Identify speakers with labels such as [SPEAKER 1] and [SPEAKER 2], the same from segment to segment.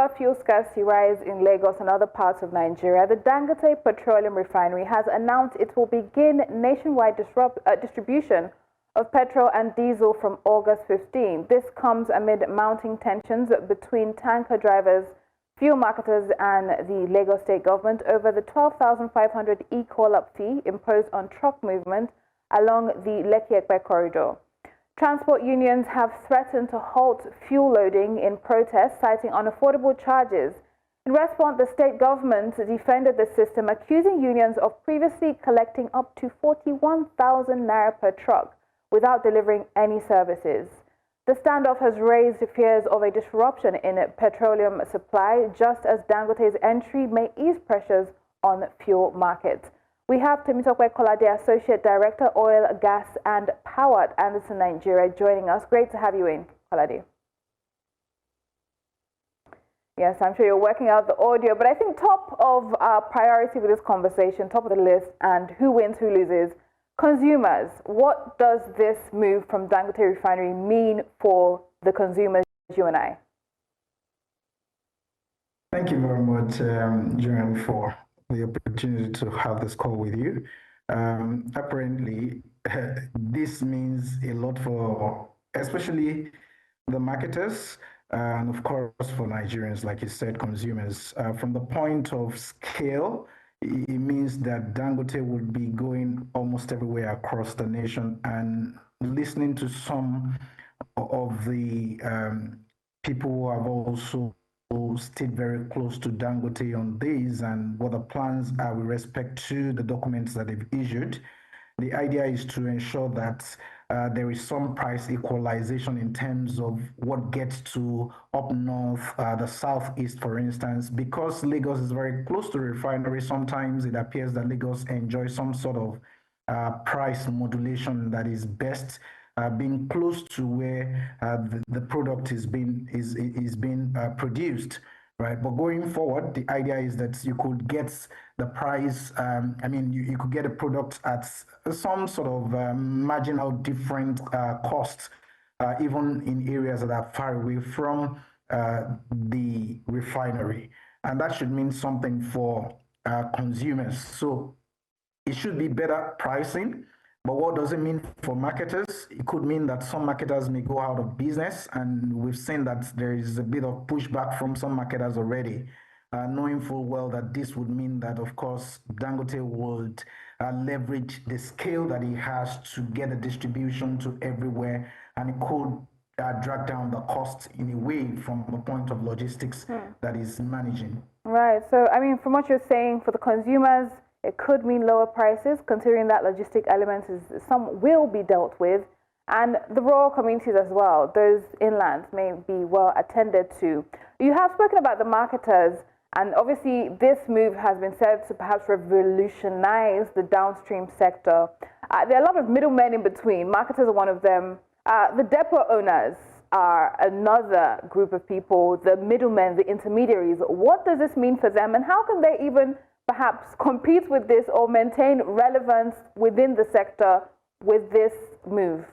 [SPEAKER 1] over fuel scarcity rise in Lagos and other parts of Nigeria, the Dangote Petroleum Refinery has announced it will begin nationwide distribution of petrol and diesel from August 15. This comes amid mounting tensions between tanker drivers, fuel marketers and the Lagos state government over the 12,500 EQUALUP fee imposed on truck movement along the Lekki-Epe corridor. Transport unions have threatened to halt fuel loading in protest, citing unaffordable charges. In response, the state government defended the system, accusing unions of previously collecting up to 41,000 naira per truck without delivering any services. The standoff has raised fears of a disruption in petroleum supply, just as Dangote's entry may ease pressures on fuel markets. We have Temitope Kolade, Associate Director, Oil, Gas and Power at Andersen Nigeria, joining us. Great to have you in, Kolade. Yes, I'm sure you're working out the audio, but I think top of our priority with this conversation, top of the list, and who wins, who loses, consumers. What does this move from Dangote Refinery mean for the consumers, you and I?
[SPEAKER 2] Thank you very much, Joanne, for the opportunity to have this call with you. Apparently, this means a lot for especially the marketers and of course for Nigerians, like you said, consumers. From the point of scale, it means that Dangote would be going almost everywhere across the nation, and listening to some of the people who have also stayed very close to Dangote on this and what the plans are with respect to the documents that they've issued. The idea is to ensure that there is some price equalization in terms of what gets to up north, the southeast, for instance. Because Lagos is very close to the refinery, sometimes it appears that Lagos enjoys some sort of price modulation that is best being close to where the product is being produced, right? But going forward, the idea is that you could get the price. You could get a product at some sort of marginal different cost, even in areas that are far away from the refinery, and that should mean something for consumers. So it should be better pricing. But what does it mean for marketers? It could mean that some marketers may go out of business, and we've seen that there is a bit of pushback from some marketers already, knowing full well that this would mean that, of course, Dangote would leverage the scale that he has to get the distribution to everywhere, and it could drag down the cost in a way from the point of logistics that is managing.
[SPEAKER 1] Right. So, from what you're saying, for the consumers, it could mean lower prices, considering that logistic element some will be dealt with, and the rural communities as well. Those inlands may be well attended to. You have spoken about the marketers, and obviously this move has been said to perhaps revolutionize the downstream sector. There are a lot of middlemen in between. Marketers are one of them. The depot owners are another group of people, the middlemen, the intermediaries. What does this mean for them, and how can they even perhaps compete with this or maintain relevance within the sector with this move?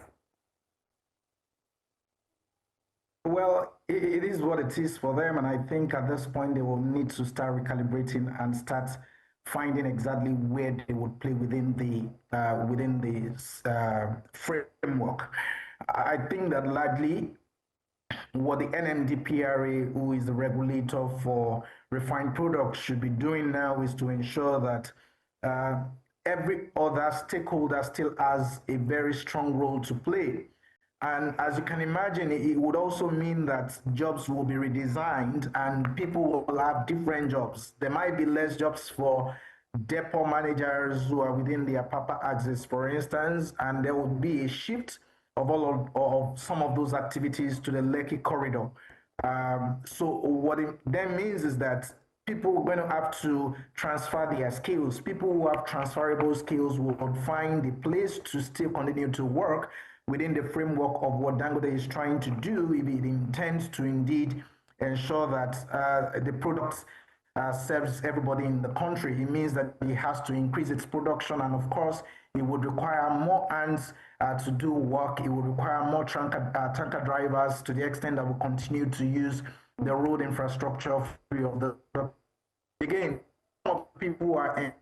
[SPEAKER 2] Well, it is what it is for them, and I think at this point they will need to start recalibrating and start finding exactly where they would play within the framework. I think that largely what the NMDPRA, who is the regulator for refined products, should be doing now is to ensure that every other stakeholder still has a very strong role to play. And as you can imagine, it would also mean that jobs will be redesigned and people will have different jobs. There might be less jobs for depot managers who are within the Apapa axis, for instance, and there will be a shift of some of those activities to the Lekki corridor. So what it then means is that people are going to have to transfer their skills. People who have transferable skills will find a place to still continue to work within the framework of what Dangote is trying to do if it intends to indeed ensure that the product serves everybody in the country. It means that it has to increase its production, and of course, it would require more hands to do work. It would require more tanker drivers, to the extent that we continue to use the road infrastructure free of the. Again, some of the people who are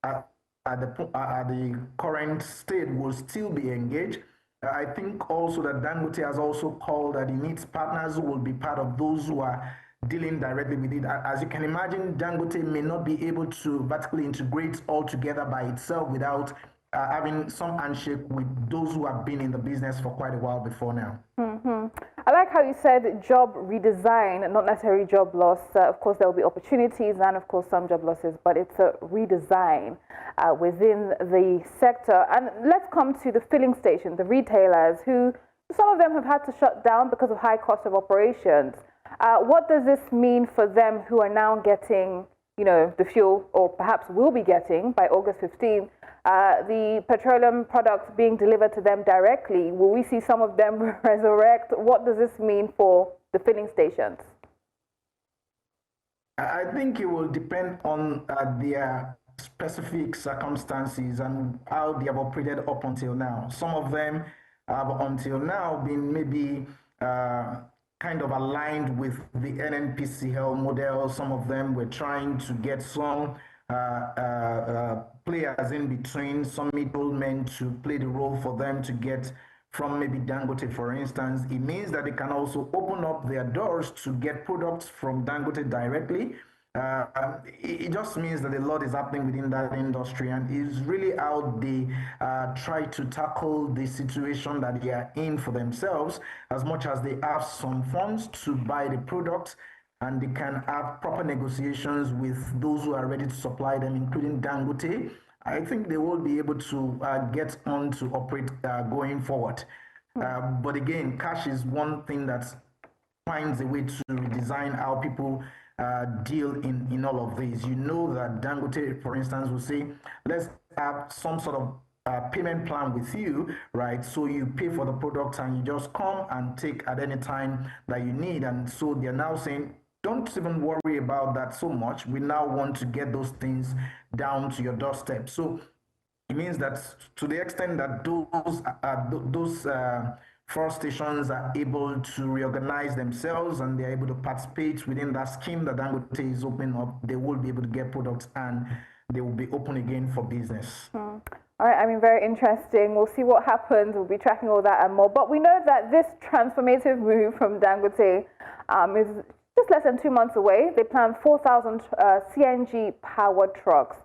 [SPEAKER 2] at the current state will still be engaged. I think also that Dangote has also called that he needs partners who will be part of those who are dealing directly with it. As you can imagine, Dangote may not be able to vertically integrate altogether by itself without having some handshake with those who have been in the business for quite a while before now.
[SPEAKER 1] I like how you said job redesign, not necessarily job loss. Of course, there will be opportunities and, of course, some job losses, but it's a redesign within the sector. And let's come to the filling station, the retailers, who some of them have had to shut down because of high cost of operations. What does this mean for them who are now getting, the fuel, or perhaps will be getting by August 15th, the petroleum products being delivered to them directly? Will we see some of them resurrect? What does this mean for the filling stations?
[SPEAKER 2] I think it will depend on their specific circumstances and how they have operated up until now. Some of them have until now been maybe kind of aligned with the NNPCL model. Some of them were trying to get some players in between, some middlemen to play the role for them to get from maybe Dangote, for instance. It means that they can also open up their doors to get products from Dangote directly. It just means that a lot is happening within that industry, and it's really how they try to tackle the situation that they are in for themselves, as much as they have some funds to buy the products, and they can have proper negotiations with those who are ready to supply them, including Dangote. I think they will be able to get on to operate going forward. But again, cash is one thing that finds a way to redesign how people deal in all of these. You know that Dangote, for instance, will say, let's have some sort of payment plan with you, right? So you pay for the product and you just come and take at any time that you need. And so they're now saying, don't even worry about that so much. We now want to get those things down to your doorstep. So it means that to the extent that those fuel stations are able to reorganize themselves and they're able to participate within that scheme that Dangote is opening up, they will be able to get products and they will be open again for business.
[SPEAKER 1] All right, I mean, very interesting. We'll see what happens. We'll be tracking all that and more. But we know that this transformative move from Dangote is just less than 2 months away. They plan 4,000 CNG-powered trucks.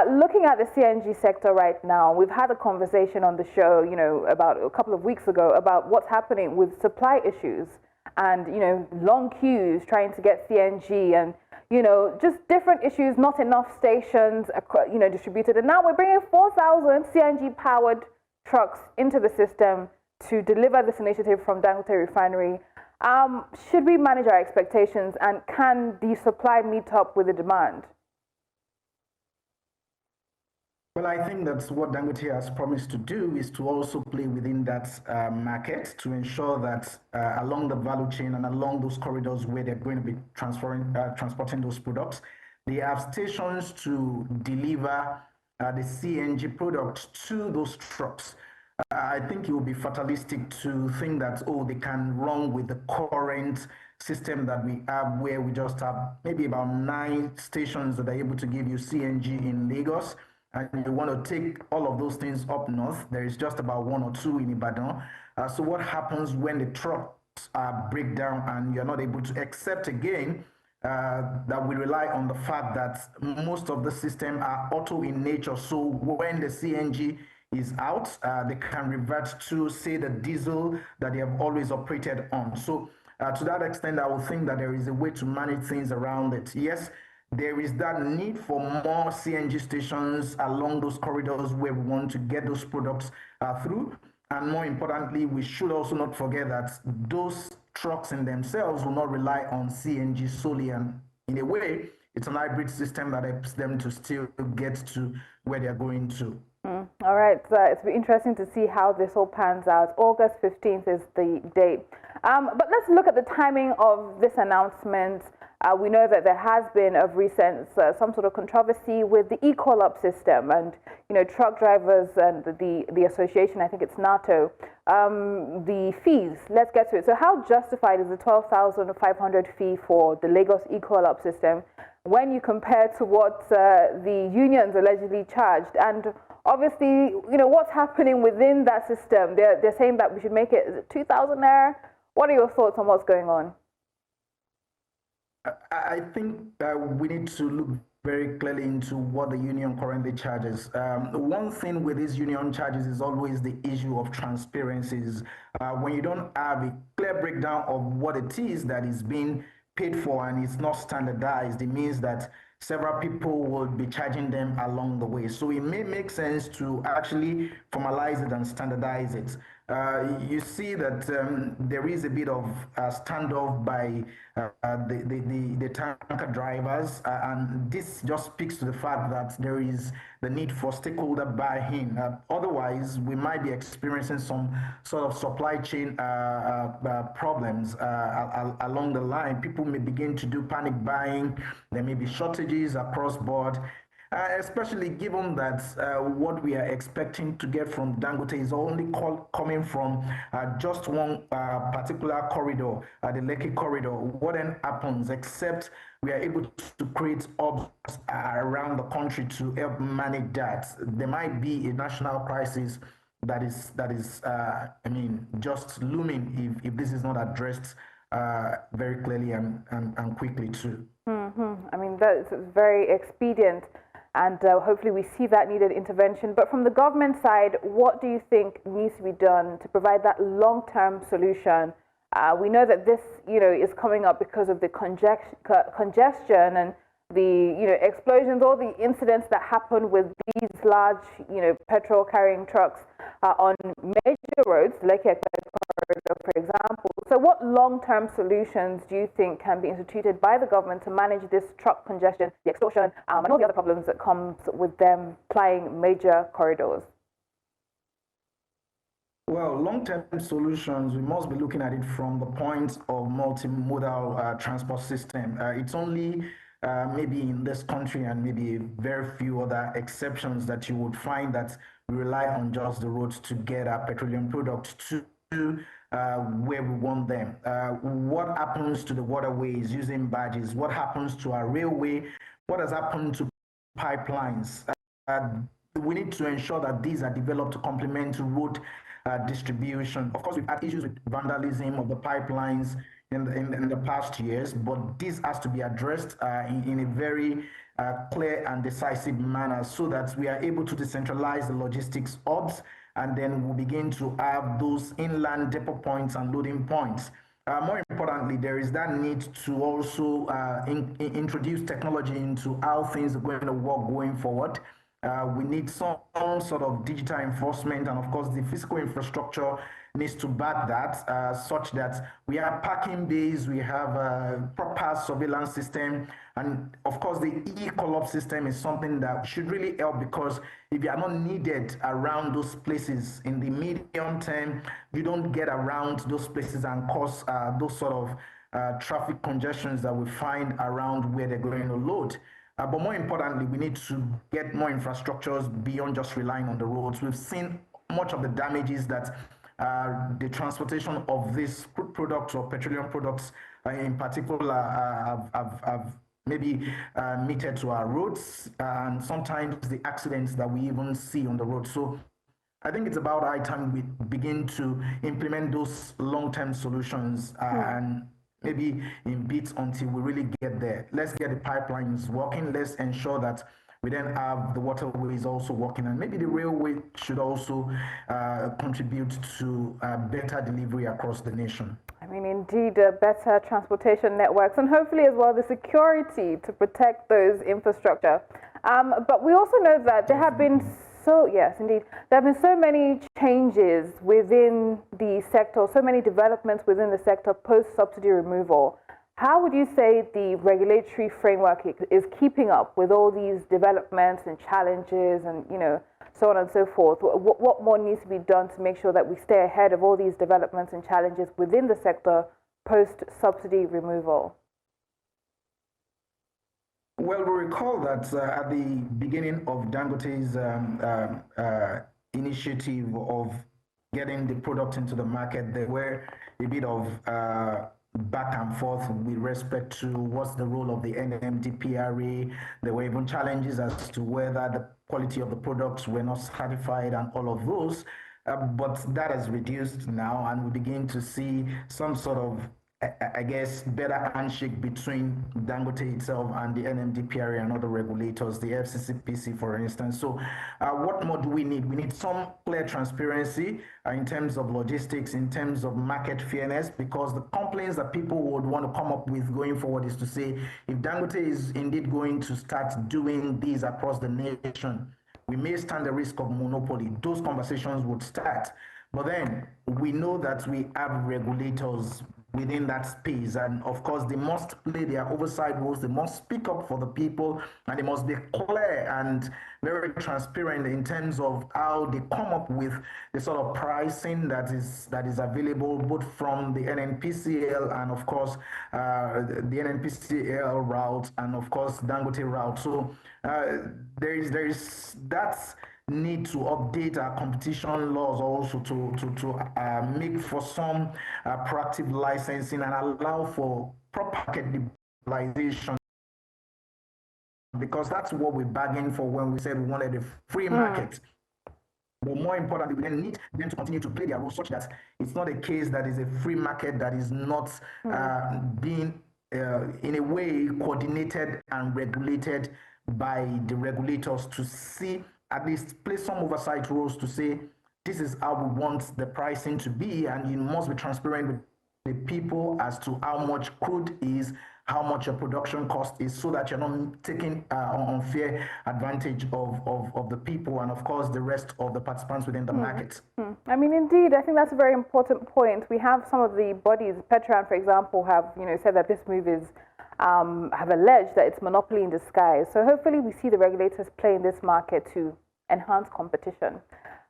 [SPEAKER 1] Looking at the CNG sector right now, we've had a conversation on the show, about a couple of weeks ago about what's happening with supply issues and, long queues trying to get CNG and, just different issues, not enough stations, distributed. And now we're bringing 4,000 CNG-powered trucks into the system to deliver this initiative from Dangote Refinery. Should we manage our expectations, and can the supply meet up with the demand?
[SPEAKER 2] Well, I think that's what Dangote has promised to do, is to also play within that market to ensure that along the value chain and along those corridors where they're going to be transporting those products, they have stations to deliver the CNG product to those trucks. I think it would be fatalistic to think that, they can run with the current system that we have, where we just have maybe about 9 stations that are able to give you CNG in Lagos. And you want to take all of those things up north, there is just about 1 or 2 in Ibadan. So what happens when the trucks break down and you're not able to accept again that we rely on the fact that most of the system are auto in nature. So when the CNG is out, they can revert to, say, the diesel that they have always operated on. So to that extent, I would think that there is a way to manage things around it. Yes, there is that need for more CNG stations along those corridors where we want to get those products through. And more importantly, we should also not forget that those trucks in themselves will not rely on CNG solely. And in a way, it's an hybrid system that helps them to still get to where they're going to.
[SPEAKER 1] All right, it's been interesting to see how this all pans out. August 15th is the date. But let's look at the timing of this announcement. We know that there has been of recent some sort of controversy with the EQUALUP system, and truck drivers and the association, I think it's NATO, the fees. Let's get to it. So how justified is the 12,500 fee for the Lagos EQUALUP system when you compare to what the unions allegedly charged? And obviously, what's happening within that system? They're saying that we should make it, is it 2,000 naira? What are your thoughts on what's going on?
[SPEAKER 2] I think we need to look very clearly into what the union currently charges. One thing with these union charges is always the issue of transparencies. When you don't have a clear breakdown of what it is that is being paid for and it's not standardized, it means that several people will be charging them along the way. So it may make sense to actually formalize it and standardize it. You see that there is a bit of standoff by the tanker drivers, and this just speaks to the fact that there is the need for stakeholder buy-in. Otherwise, we might be experiencing some sort of supply chain problems along the line. People may begin to do panic buying. There may be shortages across board. Especially given that what we are expecting to get from Dangote is only coming from just one particular corridor, the Lekki corridor. What then happens, except we are able to create hubs around the country to help manage that? There might be a national crisis that is just looming if this is not addressed very clearly and quickly too.
[SPEAKER 1] I mean, that's very expedient. And hopefully we see that needed intervention. But from the government side, what do you think needs to be done to provide that long-term solution? We know that this, is coming up because of the congestion and the, explosions, all the incidents that happen with these large, petrol carrying trucks on major roads, Lekki-Epe, for example. So what long-term solutions do you think can be instituted by the government to manage this truck congestion, the extortion, and all the other problems that comes with them plying major corridors?
[SPEAKER 2] Well, long-term solutions, we must be looking at it from the point of multimodal transport system. It's only maybe in this country and maybe very few other exceptions that you would find that we rely on just the roads to get our petroleum products to where we want them. What happens to the waterways using barges? What happens to our railway? What has happened to pipelines? We need to ensure that these are developed to complement road distribution. Of course, we've had issues with vandalism of the pipelines in the past years, but this has to be addressed in a very clear and decisive manner so that we are able to decentralize the logistics hubs, and then we'll begin to have those inland depot points and loading points. More importantly, there is that need to also introduce technology into how things are going to work going forward. We need some sort of digital enforcement, and of course the physical infrastructure needs to back that, such that we have parking bays, we have a proper surveillance system, and of course the EQUALUP system is something that should really help, because if you are not needed around those places in the medium term, you don't get around those places and cause those sort of traffic congestions that we find around where they're going to load. But more importantly, we need to get more infrastructures beyond just relying on the roads. We've seen much of the damages that the transportation of these crude products or petroleum products in particular have maybe meted to our roads, and sometimes the accidents that we even see on the road. So I think it's about high time we begin to implement those long-term solutions and maybe in bits until we really get there. Let's get the pipelines working. Let's ensure that we then have the waterways also working, and maybe the railway should also contribute to better delivery across the nation.
[SPEAKER 1] I mean, indeed, better transportation networks, and hopefully as well the security to protect those infrastructure. But we also know that there have been yes, indeed, there have been so many changes within the sector, so many developments within the sector post-subsidy removal. How would you say the regulatory framework is keeping up with all these developments and challenges and, so on and so forth? What more needs to be done to make sure that we stay ahead of all these developments and challenges within the sector post-subsidy removal?
[SPEAKER 2] Well, we recall that at the beginning of Dangote's initiative of getting the product into the market, there were a bit of back and forth with respect to what's the role of the NMDPRA. There were even challenges as to whether the quality of the products were not certified and all of those. But that has reduced now, and we begin to see some sort of I guess, better handshake between Dangote itself and the NMDPRA and other regulators, the FCCPC, for instance. So, what more do we need? We need some clear transparency in terms of logistics, in terms of market fairness, because the complaints that people would want to come up with going forward is to say, if Dangote is indeed going to start doing these across the nation, we may stand the risk of monopoly. Those conversations would start. But then we know that we have regulators within that space. And of course, they must play their oversight roles. They must speak up for the people, and they must be clear and very transparent in terms of how they come up with the sort of pricing that is available both from the NNPCL and of course the NNPCL route and of course Dangote route. So there is that need to update our competition laws also to make for some proactive licensing and allow for proper market liberalization, because that's what we bargained for when we said we wanted a free market. But more importantly, we then need them to continue to play their role such that it's not a case that is a free market that is not being in a way coordinated and regulated by the regulators to see, at least play some oversight roles to say, this is how we want the pricing to be, and you must be transparent with the people as to how much crude is, how much your production cost is, so that you're not taking unfair advantage of the people and of course the rest of the participants within the market.
[SPEAKER 1] I mean, indeed, I think that's a very important point. We have some of the bodies, Petrol, for example, have said that this move is have alleged that it's monopoly in disguise. So hopefully we see the regulators play in this market to enhance competition.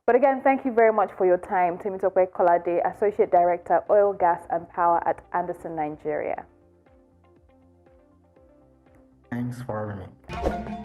[SPEAKER 1] But again, thank you very much for your time. Temitope Kolade, Associate Director, Oil, Gas and Power at Andersen Nigeria.
[SPEAKER 2] Thanks for having me.